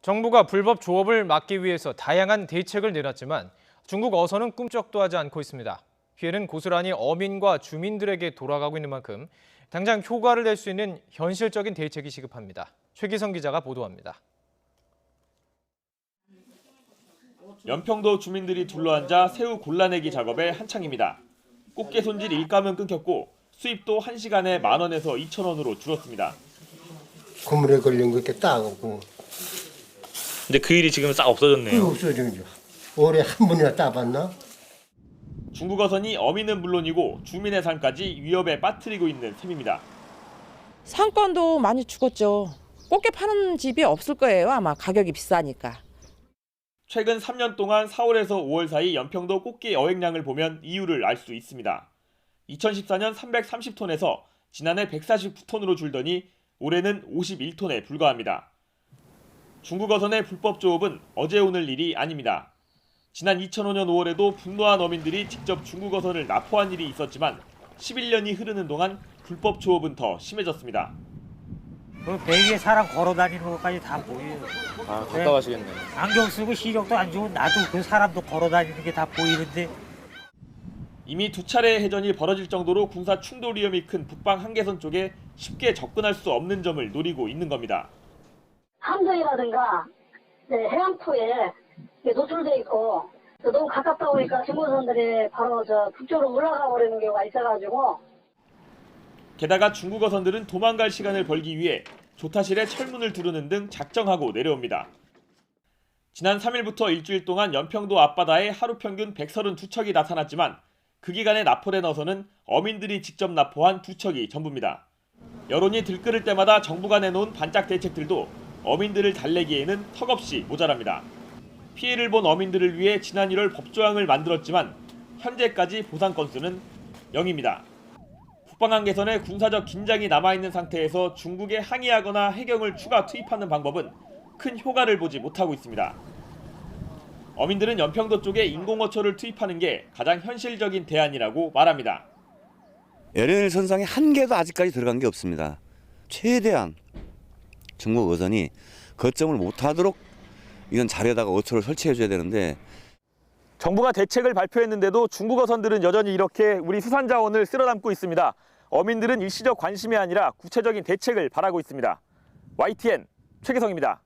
정부가 불법 조업을 막기 위해서 다양한 대책을 내놨지만 중국 어선은 꿈쩍도 하지 않고 있습니다. 피해는 고스란히 어민과 주민들에게 돌아가고 있는 만큼 당장 효과를 낼 수 있는 현실적인 대책이 시급합니다. 최기성 기자가 보도합니다. 연평도 주민들이 둘러앉아 새우 골라내기 작업에 한창입니다. 꽃게 손질 일감은 끊겼고 수입도 1시간에 10,000원에서 2,000원으로 줄었습니다. 고물에 걸린 거 이렇게 따고. 근데 그 일이 지금 싹 없어졌네요. 없어진 거죠. 올해 한 번이나 따봤나? 중국 어선이 어민은 물론이고 주민의 삶까지 위협에 빠뜨리고 있는 셈입니다. 상권도 많이 죽었죠. 꽃게 파는 집이 없을 거예요. 아마 가격이 비싸니까. 최근 3년 동안 4월에서 5월 사이 연평도 꽃게 어획량을 보면 이유를 알 수 있습니다. 2014년 330톤에서 지난해 149톤으로 줄더니 올해는 51톤에 불과합니다. 중국 어선의 불법 조업은 어제 오늘 일이 아닙니다. 지난 2005년 5월에도 분노한 어민들이 직접 중국 어선을 납포한 일이 있었지만 11년이 흐르는 동안 불법 조업은 더 심해졌습니다. 그 배 위에 사람 걸어 다니는 것까지 다 보여요. 아, 답답하시겠네요. 안경 쓰고 시력도 안 좋은 나도 그 사람도 걸어 다니는 게 다 보이는데. 이미 2차례의 해전이 벌어질 정도로 군사 충돌 위험이 큰 북방 한계선 쪽에 쉽게 접근할 수 없는 점을 노리고 있는 겁니다. 함정이라든가 해안포에 노출돼 있고 너무 가깝다 보니까 중고선들이 바로 북쪽으로 올라가 버리는 경우가 있어가지고. 게다가 중국 어선들은 도망갈 시간을 벌기 위해 조타실에 철문을 두르는 등 작정하고 내려옵니다. 지난 3일부터 일주일 동안 연평도 앞바다에 하루 평균 132척이 나타났지만 그 기간에 납포된 어선은 어민들이 직접 납포한 2척이 전부입니다. 여론이 들끓을 때마다 정부가 내놓은 반짝 대책들도 어민들을 달래기에는 턱없이 모자랍니다. 피해를 본 어민들을 위해 지난 1월 법조항을 만들었지만 현재까지 보상 건수는 0입니다. 북방 한계선에 군사적 긴장이 남아있는 상태에서 중국에 항의하거나 해경을 추가 투입하는 방법은 큰 효과를 보지 못하고 있습니다. 어민들은 연평도 쪽에 인공어초를 투입하는 게 가장 현실적인 대안이라고 말합니다. LNL 선상에 한 개도 아직까지 들어간 게 없습니다. 최대한 중국 어선이 거점을 못하도록 이런 자리에다가 어초를 설치해줘야 되는데 정부가 대책을 발표했는데도 중국 어선들은 여전히 이렇게 우리 수산자원을 쓸어담고 있습니다. 어민들은 일시적 관심이 아니라 구체적인 대책을 바라고 있습니다. YTN 최기성입니다.